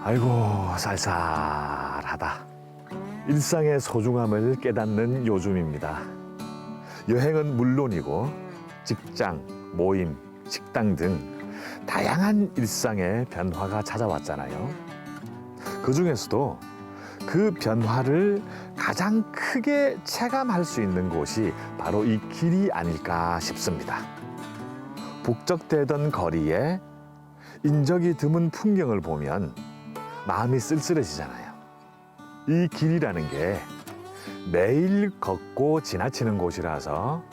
아이고 쌀쌀하다. 일상의 소중함을 깨닫는 요즘입니다. 여행은 물론이고 직장, 모임, 식당 등 다양한 일상의 변화가 찾아왔잖아요. 그중에서도 그 변화를 가장 크게 체감할 수 있는 곳이 바로 이 길이 아닐까 싶습니다. 북적대던 거리에 인적이 드문 풍경을 보면 마음이 쓸쓸해지잖아요. 이 길이라는 게 매일 걷고 지나치는 곳이라서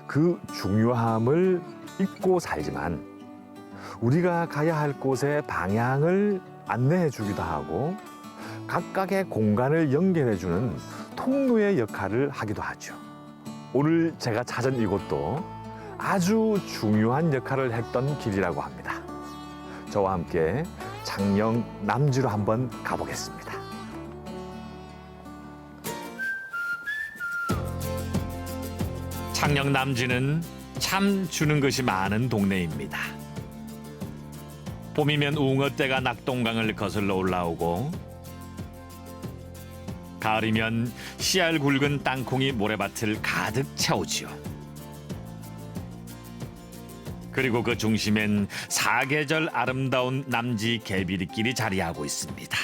그 중요함을 잊고 살지만 우리가 가야 할 곳의 방향을 안내해 주기도 하고 각각의 공간을 연결해 주는 통로의 역할을 하기도 하죠. 오늘 제가 찾은 이곳도 아주 중요한 역할을 했던 길이라고 합니다. 저와 함께 장녕 남지로 한번 가보겠습니다. 창녕 남지는 참 주는 것이 많은 동네입니다. 봄이면 웅어떼가 낙동강을 거슬러 올라오고 가을이면 씨알 굵은 땅콩이 모래밭을 가득 채우지요. 그리고 그 중심엔 사계절 아름다운 남지 개비리길이 자리하고 있습니다.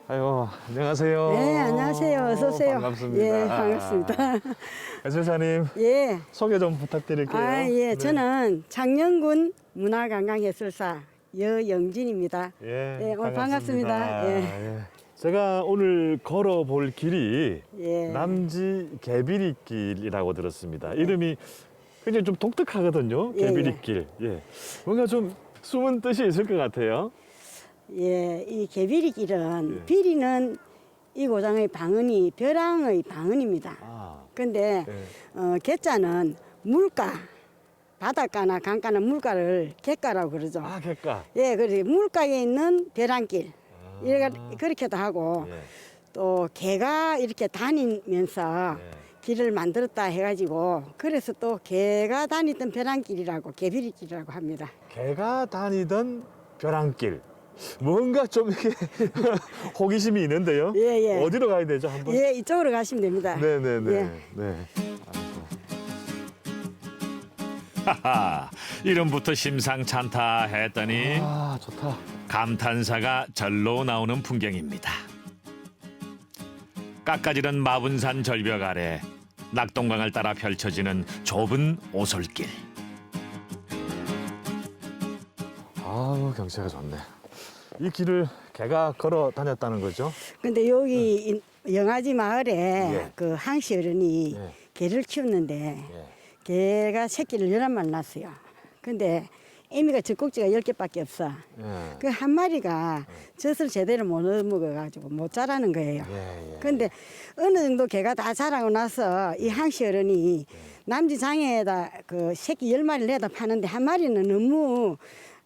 아유, 안녕하세요. 네, 안녕하세요. 어서 오세요. 반갑습니다. 예, 반갑습니다. 해설사님, 예. 소개 좀 부탁드릴게요. 아, 예. 네. 저는 창녕군 문화관광해설사 여영진입니다. 예, 예, 오늘 반갑습니다. 예. 예. 제가 오늘 걸어볼 길이 예. 남지 개비리길이라고 들었습니다. 이름이 굉장히 좀 독특하거든요. 예, 개비리길. 예. 뭔가 좀 숨은 뜻이 있을 것 같아요. 예, 이 개비리길은 예. 비리는 이 고장의 방언이 벼랑의 방언입니다. 아, 근데 예. 개자는 물가, 바닷가나 강가나 물가를 갯가라고 그러죠. 아, 객가. 예, 그래서 물가에 있는 벼랑길. 아. 그렇게도 하고 예. 또 개가 이렇게 다니면서 예. 길을 만들었다 해가지고 그래서 또 개가 다니던 벼랑길이라고 개비리길이라고 합니다. 개가 다니던 벼랑길. 뭔가 좀 이렇게 호기심이 있는데요. 예, 예. 어디로 가야 되죠? 한번. 예, 이쪽으로 가시면 됩니다. 네네네. 예. 네. 하하, 이름부터 심상찮다 했더니 아, 좋다. 감탄사가 절로 나오는 풍경입니다. 깎아지른 마분산 절벽 아래 낙동강을 따라 펼쳐지는 좁은 오솔길. 아우, 경치가 좋네. 이 길을 개가 걸어 다녔다는 거죠? 근데 여기 영아지 마을에 예. 그 항시 어른이 예. 개를 키웠는데 예. 개가 새끼를 11마리 낳았어요. 근데 애미가 젖꼭지가 10개밖에 없어. 예. 그 한 마리가 젖을 제대로 못 먹어가지고 못 자라는 거예요. 예, 예. 근데 어느 정도 개가 다 자라고 나서 이 항시 어른이 남지 장에다 그 새끼 10마리를 내다 파는데 한 마리는 너무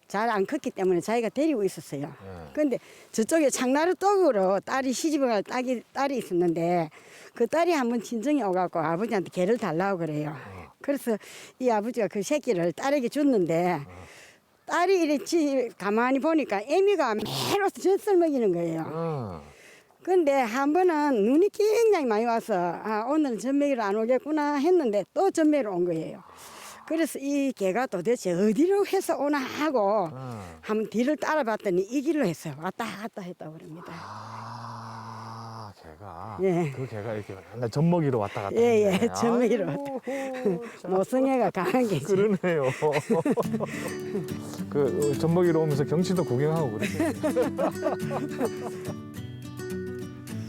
잘 안 컸기 때문에 자기가 데리고 있었어요. 예. 근데 저쪽에 장나루 떡으로 딸이 시집을 갈 딸이 있었는데 그 딸이 한번 친정에 오갖고 아버지한테 개를 달라고 그래요. 그래서 이 아버지가 그 새끼를 딸에게 줬는데 딸이 이렇게 가만히 보니까 애미가 매로서 젖을 먹이는 거예요. 아, 근데 한 번은 눈이 굉장히 많이 와서 아, 오늘은 젖먹이러 안 오겠구나 했는데 또 젖먹이러 온 거예요. 그래서 이 개가 도대체 어디로 해서 오나 하고 한번 뒤를 따라봤더니 이 길로 했어요. 왔다 갔다 했다고 그럽니다. 아, 개가. 예. 그 개가 이렇게 맨날 젖먹이로 왔다 갔다. 예, 했네. 예, 젖먹이로 아이고, 참. 모성애가 강한 게지. 그러네요. 그 젖먹이로 오면서 경치도 구경하고 그러네.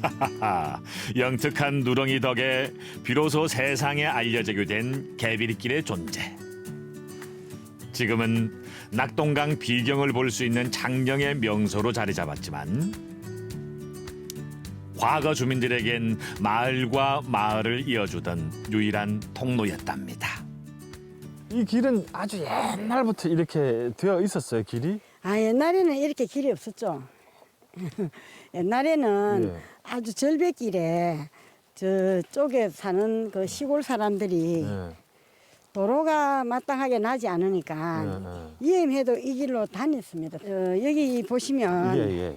하하, 영특한 누렁이 덕에 비로소 세상에 알려지게 된 개비리길의 존재. 지금은 낙동강 비경을 볼 수 있는 장령의 명소로 자리 잡았지만 과거 주민들에겐 마을과 마을을 이어주던 유일한 통로였답니다. 이 길은 아주 옛날부터 이렇게 되어 있었어요, 길이? 아, 옛날에는 이렇게 길이 없었죠. 옛날에는 예. 아주 절벽길에 저쪽에 사는 그 시골 사람들이 예. 도로가 마땅하게 나지 않으니까 위험해도 이 길로 다녔습니다. 여기 보시면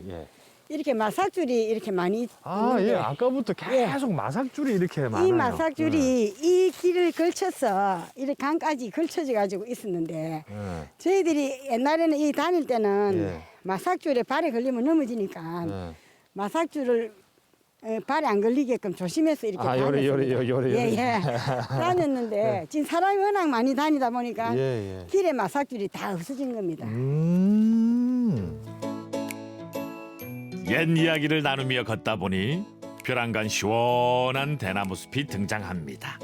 예. 이렇게 마삭줄이 이렇게 많이 아, 있는데 예. 아까부터 계속 마삭줄이 이렇게 많아요. 이 마삭줄이 이 길을 걸쳐서 이렇게 강까지 걸쳐져 가지고 있었는데 저희들이 옛날에는 이 다닐 때는 예. 마삭줄에 발에 걸리면 넘어지니까 마삭줄을 발에 안 걸리게끔 조심해서 이렇게 아, 다녔습니다. 요래. 예. 다녔는데 지금 사람이 워낙 많이 다니다 보니까 예. 길에 마삭줄이 다 없어진 겁니다. 옛 이야기를 나누며 걷다 보니 벼랑간 시원한 대나무 숲이 등장합니다.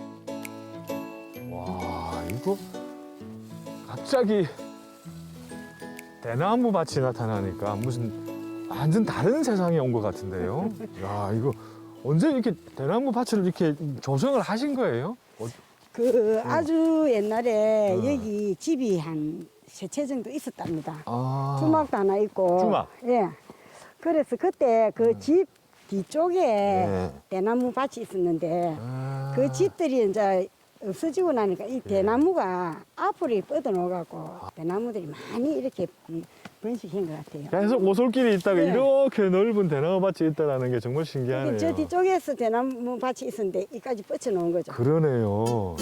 와, 이거 갑자기 대나무 밭이 나타나니까 무슨 완전 다른 세상에 온 것 같은데요. 야, 이거 언제 이렇게 대나무 밭을 이렇게 조성을 하신 거예요? 아주 옛날에 어. 여기 집이 한 3채 정도 있었답니다. 아, 주막도 하나 있고. 주막? 예. 그래서 그때 그 집 뒤쪽에 예. 대나무 밭이 있었는데 아. 그 집들이 이제 없어지고 나니까 이 대나무가 앞으로 뻗어놓아갖고 대나무들이 많이 이렇게 번식한 것 같아요. 계속 오솔길이 있다가 네. 이렇게 넓은 대나무 밭이 있다는 게 정말 신기하네요. 저 뒤쪽에서 대나무 밭이 있었는데 이까지 뻗쳐놓은 거죠. 그러네요.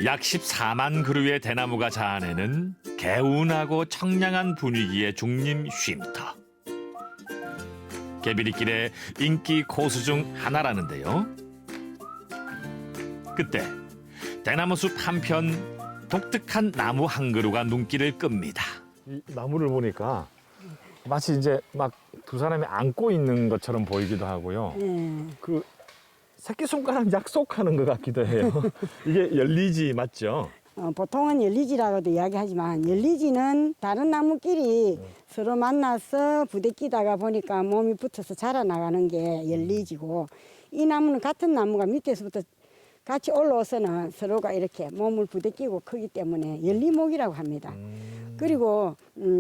약 14만 그루의 대나무가 자아내는 개운하고 청량한 분위기의 중림 쉼터. 개비리길의 인기 코스 중 하나라는데요. 그때 대나무 숲 한편 독특한 나무 한 그루가 눈길을 끕니다. 이 나무를 보니까 마치 이제 막 두 사람이 안고 있는 것처럼 보이기도 하고요. 예. 그 새끼손가락 약속하는 것 같기도 해요. 이게 열리지 맞죠? 보통은 열리지라고도 이야기하지만 열리지는 다른 나무끼리 서로 만나서 부대끼다가 보니까 몸이 붙어서 자라나가는 게 열리지고 이 나무는 같은 나무가 밑에서부터 같이 올라와서는 서로가 이렇게 몸을 부대끼고 크기 때문에 열리목이라고 합니다. 그리고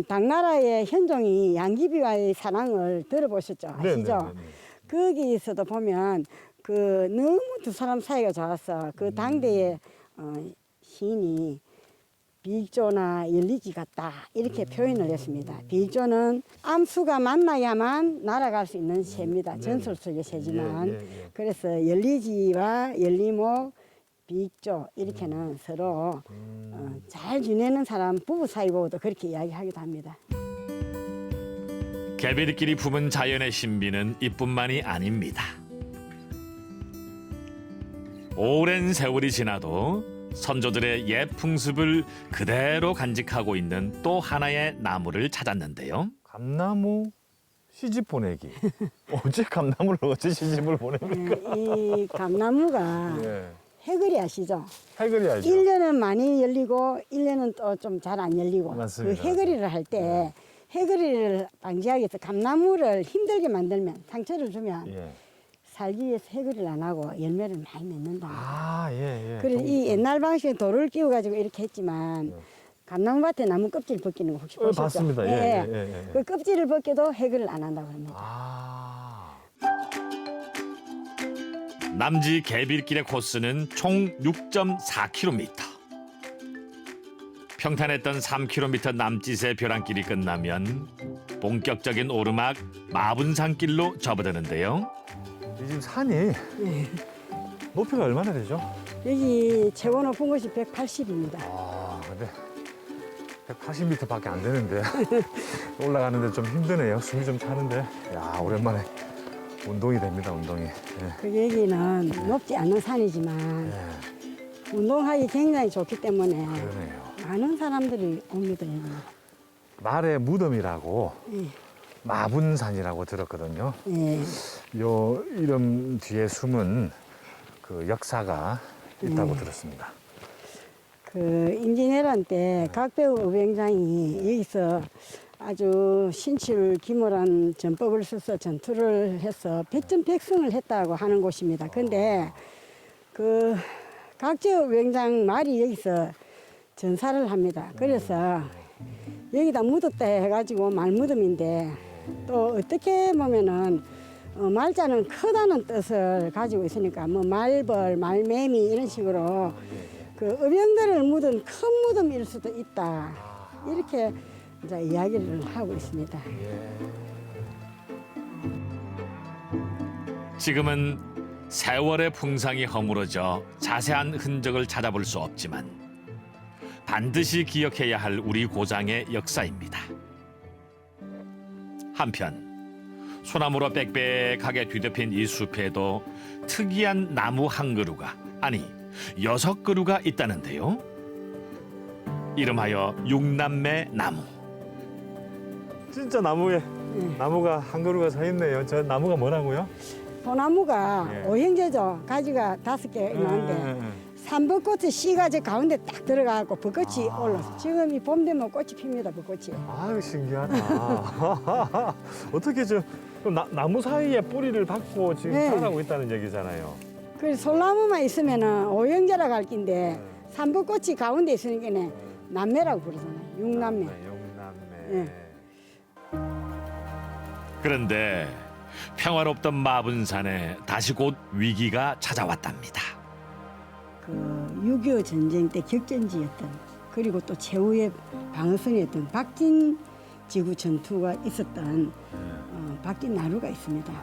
당나라의 현종이 양귀비와의 사랑을 들어보셨죠? 아시죠? 거기서도 보면 그 너무 두 사람 사이가 좋아서 그 당대의 시인이 비익조나 열리지 같다 이렇게 표현을 했습니다. 비익조는 암수가 만나야만 날아갈 수 있는 새입니다. 전설 속의 새지만 그래서 열리지와 열리목, 비익조 이렇게는 서로 잘 지내는 사람 부부 사이고도 그렇게 이야기하기도 합니다. 개비리길이 품은 자연의 신비는 이뿐만이 아닙니다. 오랜 세월이 지나도 선조들의 옛 풍습을 그대로 간직하고 있는 또 하나의 나무를 찾았는데요. 감나무 시집 보내기. 어째 감나무를 어째 시집을 보냅니까? 이 감나무가 예. 해거리 아시죠? 해결이 알죠. 1년은 많이 열리고 1년은 또 좀 잘 안 열리고 맞습니다. 그 해거리를 할 때 해거리를 방지하기 위해서 감나무를 힘들게 만들면 상처를 주면 예. 살기 위해서 해거리를 안 하고 열매를 많이 맺는다. 아, 예. 그리고 이 옛날 방식에 돌을 끼워가지고 이렇게 했지만 감나무밭에 나무 껍질 벗기는 거 혹시 보셨죠? 봤습니다. 예. 그 껍질을 벗겨도 해거리를 안 한다고 합니다. 아. 남지 개빌길의 코스는 총 6.4km. 평탄했던 3km 남짓의 벼랑길이 끝나면 본격적인 오르막 마분산길로 접어드는데요. 이 지금 산이 높이가 얼마나 되죠? 여기 최고 높은 곳이 180입니다. 아, 근데 180m밖에 안 되는데 올라가는데 좀 힘드네요. 숨이 좀 차는데. 야, 오랜만에 운동이 됩니다. 운동이. 예. 그 여기는 높지 않은 산이지만 예, 운동하기 굉장히 좋기 때문에 그러네요. 많은 사람들이 옵니다. 여기는. 말의 무덤이라고 예. 마분산이라고 들었거든요. 예. 요 이름 뒤에 숨은 그 역사가 있다고 들었습니다. 그 임진왜란 때 각배우 의병장이 여기서 아주 신치를 기모란 전법을 써서 전투를 해서 백전백승을 했다고 하는 곳입니다. 근데 그 각제우 의병장 말이 여기서 전사를 합니다. 그래서 여기다 묻었다 해가지고 말무덤인데 또 어떻게 보면은 말자는 크다는 뜻을 가지고 있으니까 뭐 말벌, 말매미 이런 식으로 그 의병들을 묻은 큰 무덤일 수도 있다. 이렇게 이제 이야기를 하고 있습니다. 지금은 세월의 풍상이 허물어져 자세한 흔적을 찾아볼 수 없지만 반드시 기억해야 할 우리 고장의 역사입니다. 한편 소나무로 빽빽하게 뒤덮인 이 숲에도 특이한 나무 한 그루가 아니 6그루가 있다는데요. 이름하여 육남매 나무. 진짜 나무에 나무가 한 그루가 서 있네요. 저 나무가 뭐라고요? 소나무가 예. 오형제죠. 가지가 5개 있는데 삼벚꽃의 씨가 저 가운데 딱 들어가고 벚꽃이 올라서 지금 이 봄 되면 꽃이 핍니다. 벚꽃이. 아유 신기하다. 어떻게 저 나무 사이에 뿌리를 박고 지금 네. 자라고 있다는 얘기잖아요. 그 솔나무만 있으면은 오형제라고 할 낀데 삼벚꽃이 가운데 있으니까 남매라고 부르잖아요. 육남매. 용남매. 예. 그런데 평화롭던 마분산에 다시 곧 위기가 찾아왔답니다. 그 6.25 전쟁 때 격전지였던 그리고 또 최후의 방어선이었던 박진 지구 전투가 있었던 박진 나루가 있습니다.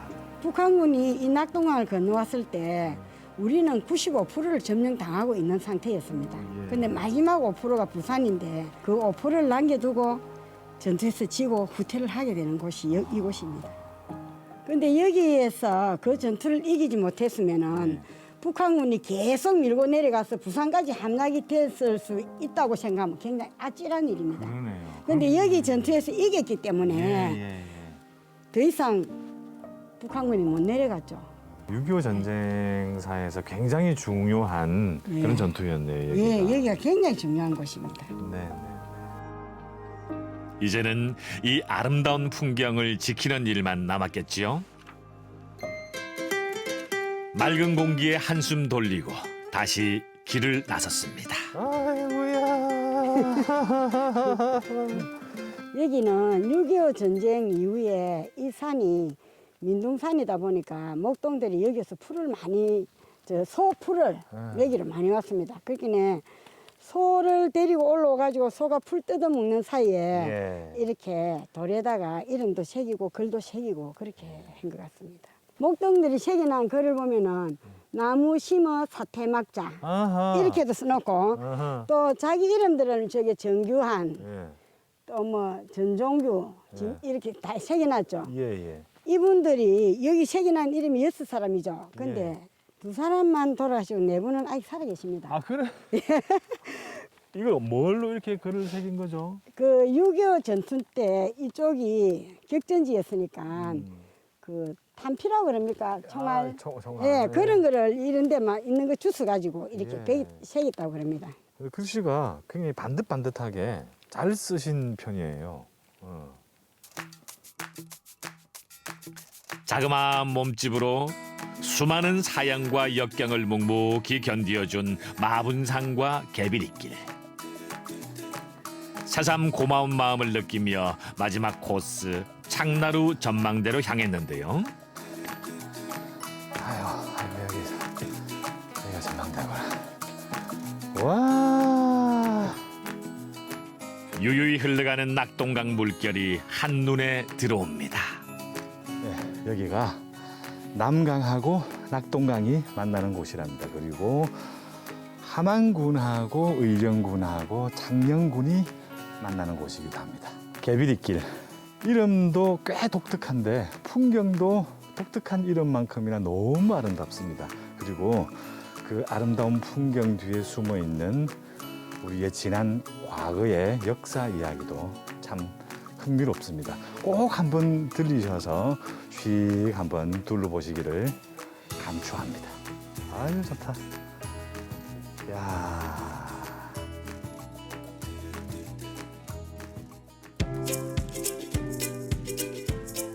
북한군이 이 낙동강을 건너왔을 때 우리는 95%를 점령당하고 있는 상태였습니다. 근데 마지막 5%가 부산인데 그 5%를 남겨두고 전투에서 지고 후퇴를 하게 되는 곳이 이곳입니다. 근데 여기에서 그 전투를 이기지 못했으면은 북한군이 계속 밀고 내려가서 부산까지 함락이 됐을 수 있다고 생각하면 굉장히 아찔한 일입니다. 그러네요. 근데 여기 전투에서 이겼기 때문에 예. 더 이상 북한군이 못 내려갔죠. 6.25 전쟁사에서 굉장히 중요한 예. 그런 전투였네요. 여기가. 예, 여기가 굉장히 중요한 곳입니다. 네. 이제는 이 아름다운 풍경을 지키는 일만 남았겠지요. 맑은 공기에 한숨 돌리고 다시 길을 나섰습니다. 아이고야. 여기는 6.25 전쟁 이후에 이 산이 민둥산이다 보니까 목동들이 여기서 풀을 많이 소풀을 먹이러 많이 왔습니다. 그렇기에 소를 데리고 올라와가지고 소가 풀 뜯어먹는 사이에 예. 이렇게 돌에다가 이름도 새기고 글도 새기고 그렇게 한 것 같습니다. 목동들이 새겨놓은 글을 보면은 나무 심어 사태 막자 아하. 이렇게도 써놓고 아하. 또 자기 이름들은 저기 정규한 예. 또 뭐 전종규 이렇게 다 새겨놨죠. 예. 이분들이 여기 새겨난 이름이 6사람이죠. 근데 예. 2사람만 돌아가시고 4분은 아직 살아 계십니다. 아 그래? 이거 뭘로 이렇게 글을 새긴 거죠? 그 6.25 전투 때 이쪽이 격전지였으니까 그 탄피라고 그럽니까? 총알. 총알. 예, 그런 거를 이런 데만 있는 거 주워 가지고 이렇게 예. 새겼다고 그럽니다. 글씨가 굉장히 반듯반듯하게 잘 쓰신 편이에요. 자그마한 몸집으로 수많은 사양과 역경을 묵묵히 견디어준 마분산과 개비리길. 새삼 고마운 마음을 느끼며 마지막 코스 창나루 전망대로 향했는데요. 여기가 전망대구나. 와. 유유히 흘러가는 낙동강 물결이 한눈에 들어옵니다. 네, 여기가 남강하고 낙동강이 만나는 곳이랍니다. 그리고 함안군하고 의령군하고 창녕군이 만나는 곳이기도 합니다. 개비리길. 이름도 꽤 독특한데 풍경도 독특한 이름만큼이나 너무 아름답습니다. 그리고 그 아름다운 풍경 뒤에 숨어 있는 우리의 지난 과거의 역사 이야기도 참 흥미롭습니다. 꼭 한번 들리셔서 휙 한번 둘러보시기를 강추합니다. 아유 좋다. 야.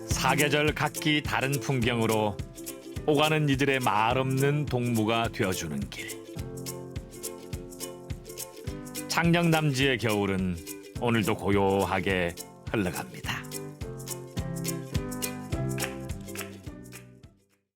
사계절 각기 다른 풍경으로 오가는 이들의 말없는 동무가 되어주는 길. 창녕남지의 겨울은 오늘도 고요하게 흘러갑니다.